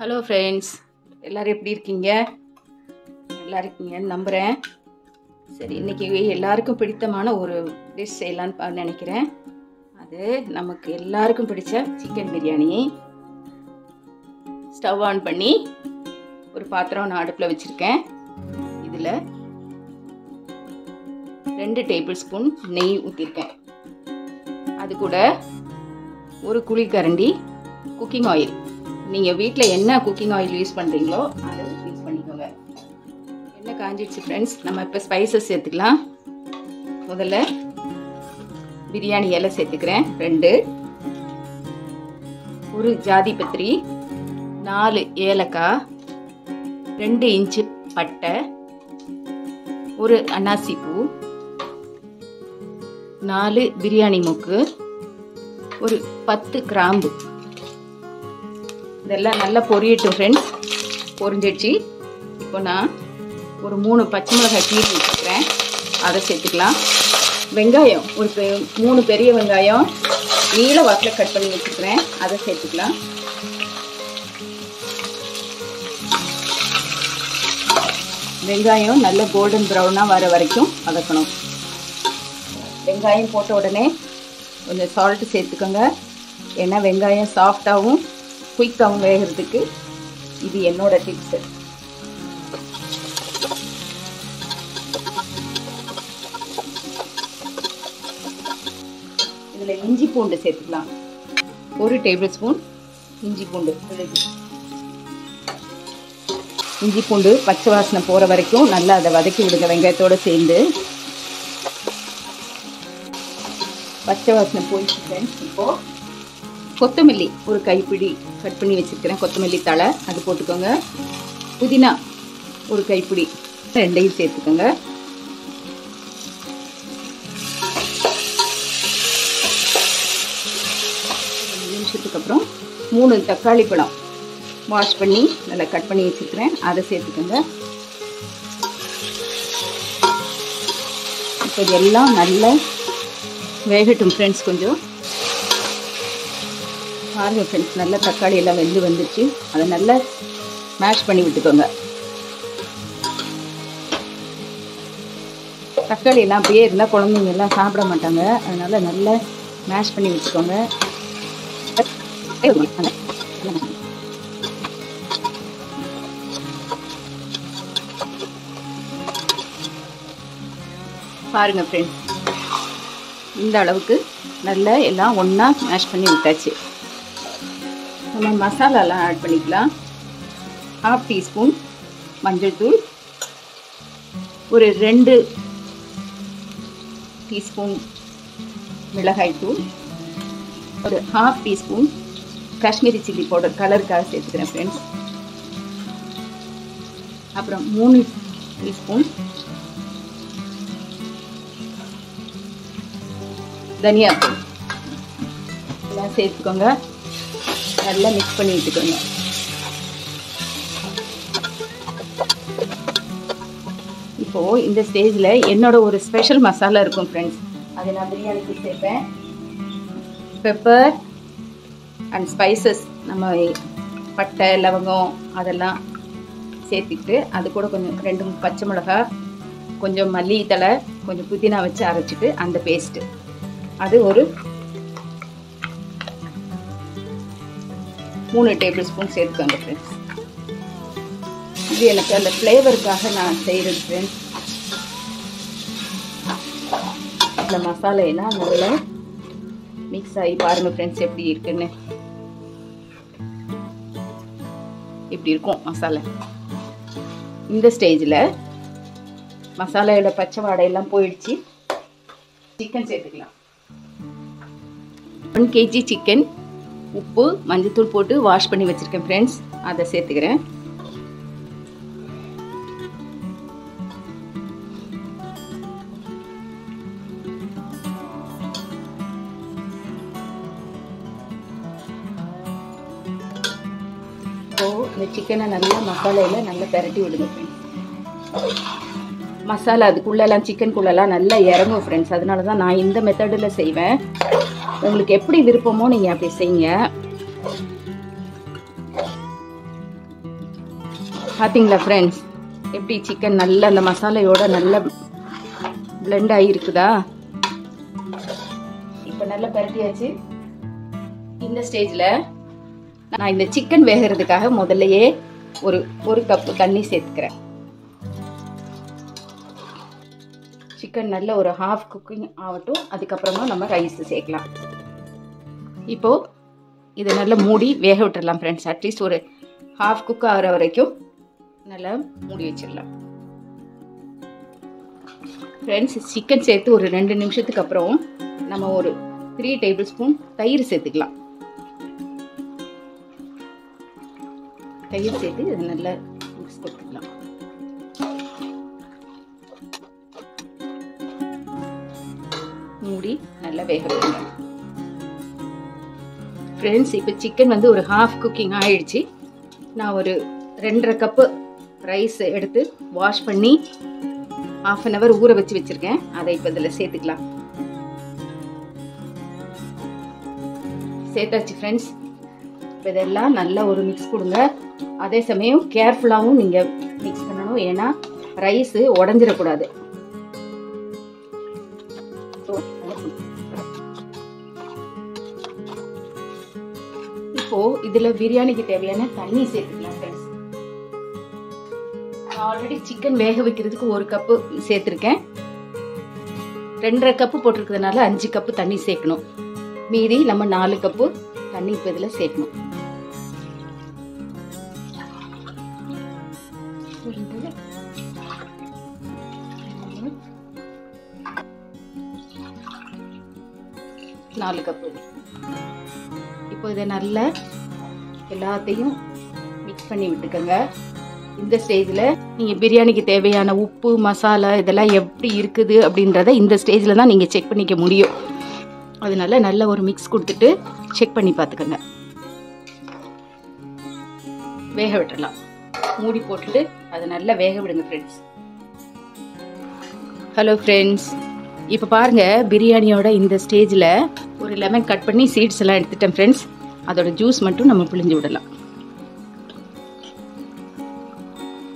Hello friends, எல்லோரும் எப்படி இருக்கீங்க? நல்லா இருக்கீங்கன்னு நம்புகிறேன். சரி, இன்றைக்கி எல்லாருக்கும் பிடித்தமான ஒரு டிஷ் செய்யலான்னு நினைக்கிறேன். அது நமக்கு எல்லாருக்கும் பிடிச்ச சிக்கன் பிரியாணி. ஸ்டவ் ஆன் பண்ணி ஒரு பாத்திரம் நான் அடுப்பில் வச்சுருக்கேன். இதில் 2 டேபிள் ஸ்பூன் நெய் ஊற்றிருக்கேன். அது கூட ஒரு குழிக்கரண்டி குக்கிங் ஆயில். நீங்கள் வீட்டில் என்ன குக்கிங் ஆயில் யூஸ் பண்ணுறீங்களோ அதை யூஸ் பண்ணிக்கோங்க. எண்ணெய் காஞ்சிடுச்சு ஃப்ரெண்ட்ஸ். நம்ம இப்போ ஸ்பைசஸ் சேர்த்துக்கலாம். முதல்ல பிரியாணி இலை சேர்த்துக்கிறேன் 2, ஒரு ஜாதி பத்திரி, 4 ஏலக்காய், 2 இன்ச்சு பட்டை, ஒரு அன்னாசி பூ, 4 பிரியாணி மொக்கு, ஒரு 10 கிராம்பு. இதெல்லாம் நல்லா பொரியட்டும் ஃப்ரெண்ட்ஸ். பொரிஞ்சிடுச்சு. இப்போ நான் ஒரு 3 பச்சை மிளகாய் கீறி வச்சுக்கிறேன், அதை சேர்த்துக்கலாம். வெங்காயம் ஒரு 3 பெரிய வெங்காயம் நீள வாக்கில் கட் பண்ணி வச்சுக்கிறேன், அதை சேர்த்துக்கலாம். வெங்காயம் நல்ல கோல்டன் ப்ரௌனாக வர வரைக்கும் வதக்கணும். வெங்காயம் போட்ட உடனே கொஞ்சம் சால்ட்டு சேர்த்துக்கோங்க. ஏன்னா வெங்காயம் சாஃப்டாகவும் குயிக்காகவும் வேகிறதுக்கு இது என்னோட டிப்ஸு. இதில் இஞ்சி பூண்டு சேர்த்துக்கலாம். 1 டேபிள் ஸ்பூன் இஞ்சி பூண்டு. இஞ்சி பூண்டு பச்சை வாசனை போகிற வரைக்கும் நல்லா அதை வதக்கி விடுங்க வெங்காயத்தோடு சேர்ந்து. பச்சை வாசனை போயிடுச்சு ஃப்ரெண்ட்ஸ். இப்போது கொத்தமல்லி ஒரு கைப்பிடி கட் பண்ணி வச்சுருக்கிறேன், கொத்தமல்லி தழை, அது போட்டுக்கோங்க. புதினா ஒரு கைப்பிடி, 2ஐயும் சேர்த்துக்கோங்க. நிமிஷத்துக்கு அப்புறம் 3 தக்காளி பழம் வாஷ் பண்ணி நல்லா கட் பண்ணி வச்சுருக்கிறேன், அதை சேர்த்துக்கோங்க. இப்போ இதெல்லாம் நல்லா வேகட்டும் ஃப்ரெண்ட்ஸ். கொஞ்சம் பாருங்கள் ஃப்ரெண்ட்ஸ், நல்லா தக்காளி எல்லாம் வெந்து வந்துடுச்சு. அதை நல்லா மேஷ் பண்ணி விட்டுக்கோங்க. தக்காளி எல்லாம் அப்படியே இருந்தால் குழந்தைங்க எல்லாம் சாப்பிட மாட்டாங்க, அதனால் நல்லா மேஷ் பண்ணி வச்சுக்கோங்க. பாருங்கள் ஃப்ரெண்ட்ஸ், இந்த அளவுக்கு நல்லா எல்லாம் ஒன்றா மேஷ் பண்ணி விட்டாச்சு. நம்ம மசாலாலாம் ஆட் பண்ணிக்கலாம். 1/2 டீஸ்பூன் மஞ்சள் தூள், ஒரு 2 டீஸ்பூன் மிளகாய் தூள், ஒரு 1/2 டீஸ்பூன் காஷ்மீரி சில்லி பவுடர் கலருக்காக சேர்த்துக்கிறேன் ஃப்ரெண்ட்ஸ். அப்புறம் 3 டீஸ்பூன் தனியாத்தூள் எல்லாம் சேர்த்துக்கோங்க. நல்லா மிக்ஸ் பண்ணி விட்டுக்கோங்க. இப்போது இந்த ஸ்டேஜில் என்னோட ஒரு ஸ்பெஷல் மசாலா இருக்கும் ஃப்ரெண்ட்ஸ், அதை நான் பிரியாணிக்கு சேர்ப்பேன். பெப்பர் அண்ட் ஸ்பைசஸ், நம்ம பட்டை லவங்கம் அதெல்லாம் சேர்த்துக்கிட்டு அது கூட கொஞ்சம் 2 பச்சை மிளகாய், கொஞ்சம் மல்லி தழை, கொஞ்சம் புதினா வச்சு அரைச்சிட்டு அந்த பேஸ்ட்டு, அது ஒரு 3 டேபிள் ஸ்பூன் சேர்த்துக்கோங்க ஃப்ரெண்ட்ஸ். இது எனக்கு அந்த ஃப்ளேவருக்காக நான் செய்கிறது ஃப்ரெண்ட்ஸ். இந்த மசாலா எல்லாம் நல்லா மிக்ஸ் ஆகி பாருங்கள் ஃப்ரெண்ட்ஸ் எப்படி இருக்குன்னு. இப்படி இருக்கும் மசாலா. இந்த ஸ்டேஜில் மசாலாவோட பச்சை வாடையெல்லாம் போயிடுச்சு. சிக்கன் சேர்த்துக்கலாம். 1 kg சிக்கன் உப்பு மஞ்சத்தூள் போட்டு வாஷ் பண்ணி வச்சுருக்கேன் ஃப்ரெண்ட்ஸ், அதை சேர்த்துக்கிறேன். இப்போது இந்த சிக்கனை நல்லா மசாலையில் நல்லா பெரட்டி விடுங்க ஃப்ரெண்ட்ஸ். மசாலா அதுக்குள்ளெல்லாம் சிக்கனுக்குள்ளெல்லாம் நல்லா இறங்கும் ஃப்ரெண்ட்ஸ். அதனால தான் நான் இந்த மெத்தடில் செய்வேன். உங்களுக்கு எப்படி விருப்பமோ நீங்கள் அப்படி செய்யுங்க. பார்த்தீங்களா ஃப்ரெண்ட்ஸ், எப்படி சிக்கன் நல்லா அந்த மசாலையோட நல்லா பிளெண்ட் ஆகிருக்குதா? இப்போ நல்லா பரட்டியாச்சு. இந்த ஸ்டேஜில் நான் இந்த சிக்கன் வேகிறதுக்காக முதல்லையே ஒரு கப்பு தண்ணி சேர்த்துக்கிறேன். சிக்கன் நல்ல ஒரு ஹாஃப் குக்கிங் ஆகட்டும், அதுக்கப்புறமா நம்ம ரைஸ் சேர்க்கலாம். இப்போது இதை நல்லா மூடி வேக விட்டுடலாம் ஃப்ரெண்ட்ஸ். அட்லீஸ்ட் ஒரு ஹாஃப் குக் ஆகிற வரைக்கும் நல்லா மூடி வச்சிடலாம் ஃப்ரெண்ட்ஸ். சிக்கன் சேர்த்து ஒரு 2 நிமிஷத்துக்கு அப்புறம் நம்ம ஒரு 3 டேபிள் ஸ்பூன் தயிர் சேர்த்துக்கலாம். தயிர் சேர்த்து இதை நல்லா மிக்ஸ் பண்ணிக்கலாம். மூடி நல்லா வேக வைங்க ஃப்ரெண்ட்ஸ். இப்போ சிக்கன் வந்து ஒரு ஹாஃப் குக்கிங் ஆயிடுச்சு. நான் ஒரு 2.5 கப்பு ரைஸ் எடுத்து வாஷ் பண்ணி ½ an hour ஊற வச்சு வச்சிருக்கேன். அதை இப்போ இதில் சேர்த்துக்கலாம். சேர்த்தாச்சு ஃப்ரெண்ட்ஸ். இப்போ இதெல்லாம் நல்லா ஒரு மிக்ஸ் கொடுங்க. அதே சமயம் கேர்ஃபுல்லாகவும் நீங்கள் மிக்ஸ் பண்ணணும், ஏன்னா ரைஸு உடஞ்சிடக்கூடாது. இப்போ இதில் பிரியாணிக்கு தேவையான தண்ணி சேர்த்துக்கலாம் ஃப்ரெண்ட்ஸ். ஆல்ரெடி சிக்கன் வேக வைக்கிறதுக்கு 1 கப்பு சேர்த்துருக்கேன். 2.5 கப்பு போட்டிருக்கிறதுனால 5 கப்பு தண்ணி சேர்க்கணும். மீதி நம்ம 4 கப்பு தண்ணி இப்போ இதில் சேர்க்கணும். இப்போ இதை நல்லா எல்லாத்தையும் மிக்ஸ் பண்ணி விட்டுக்கோங்க. இந்த ஸ்டேஜில் நீங்கள் பிரியாணிக்கு தேவையான உப்பு மசாலா இதெல்லாம் எப்படி இருக்குது அப்படின்றத இந்த ஸ்டேஜில் தான் நீங்கள் செக் பண்ணிக்க முடியும். அதனால நல்ல ஒரு மிக்ஸ் கொடுத்துட்டு செக் பண்ணி பார்த்துக்கோங்க. வேக விட்டுடலாம். மூடி போட்டுட்டு அதை நல்லா வேக விடுங்க ஃப்ரெண்ட்ஸ். ஹலோ ஃப்ரெண்ட்ஸ், இப்போ பாருங்கள், பிரியாணியோட இந்த ஸ்டேஜில் ஒரு லெமன் கட் பண்ணி சீட்ஸ் எல்லாம் எடுத்துட்டேன் ஃப்ரெண்ட்ஸ். அதோட ஜூஸ் மட்டும் நம்ம பிழிஞ்சு விடலாம்.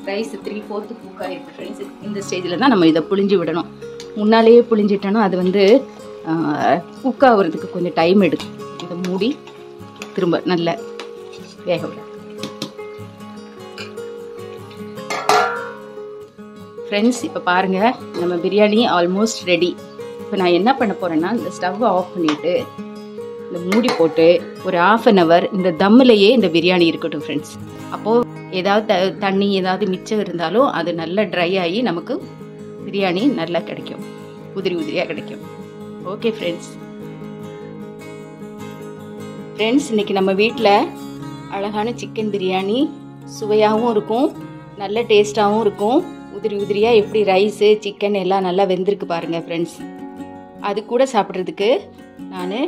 ரைஸ் 3/4 குக் ஆகிருக்கு ஃப்ரெண்ட்ஸ். இந்த ஸ்டேஜில் தான் நம்ம இதை புழிஞ்சு விடணும். முன்னாலேயே புழிஞ்சிட்டோன்னா அது வந்து குக் ஆகிறதுக்கு கொஞ்சம் டைம் எடுக்கும். இதை மூடி திரும்ப நல்லா வேக விட ஃப்ரெண்ட்ஸ். இப்போ பாருங்கள், நம்ம பிரியாணி ஆல்மோஸ்ட் ரெடி. இப்போ நான் என்ன பண்ண போகிறேன்னா, இந்த ஸ்டவ்வை ஆஃப் பண்ணிவிட்டு இந்த மூடி போட்டு ஒரு ½ an hour இந்த தம்மிலேயே இந்த பிரியாணி இருக்கட்டும் ஃப்ரெண்ட்ஸ். அப்போது ஏதாவது தண்ணி ஏதாவது மிச்சம் இருந்தாலும் அது நல்லா ட்ரை ஆகி நமக்கு பிரியாணி நல்லா கிடைக்கும், உதிரி உதிரியாக கிடைக்கும். ஓகே ஃப்ரெண்ட்ஸ், இன்றைக்கி நம்ம வீட்டில் அழகான சிக்கன் பிரியாணி சுவையாகவும் இருக்கும், நல்ல டேஸ்ட்டாகவும் இருக்கும். உதிரி உதிரியாக எப்படி ரைஸு சிக்கன் எல்லாம் நல்லா வெந்திருக்கு பாருங்கள் ஃப்ரெண்ட்ஸ். அது கூட சாப்பிட்றதுக்கு நான்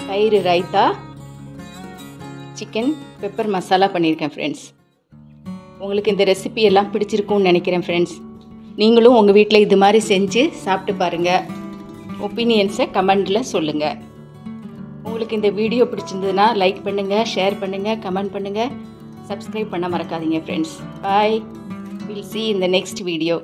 தயிர் ரைத்தா சிக்கன் பெப்பர் மசாலா பண்ணியிருக்கேன் ஃப்ரெண்ட்ஸ். உங்களுக்கு இந்த ரெசிபி எல்லாம் பிடிச்சிருக்கும்னு நினைக்கிறேன் ஃப்ரெண்ட்ஸ். நீங்களும் உங்கள் வீட்டில் இது மாதிரி செஞ்சு சாப்பிட்டு பாருங்கள். ஒப்பீனியன்ஸை கமெண்டில் சொல்லுங்கள். உங்களுக்கு இந்த வீடியோ பிடிச்சிருந்ததுன்னா லைக் பண்ணுங்கள், ஷேர் பண்ணுங்கள், கமெண்ட் பண்ணுங்கள், சப்ஸ்கிரைப் பண்ண மறக்காதீங்க friends. Bye. We'll see you in the next video.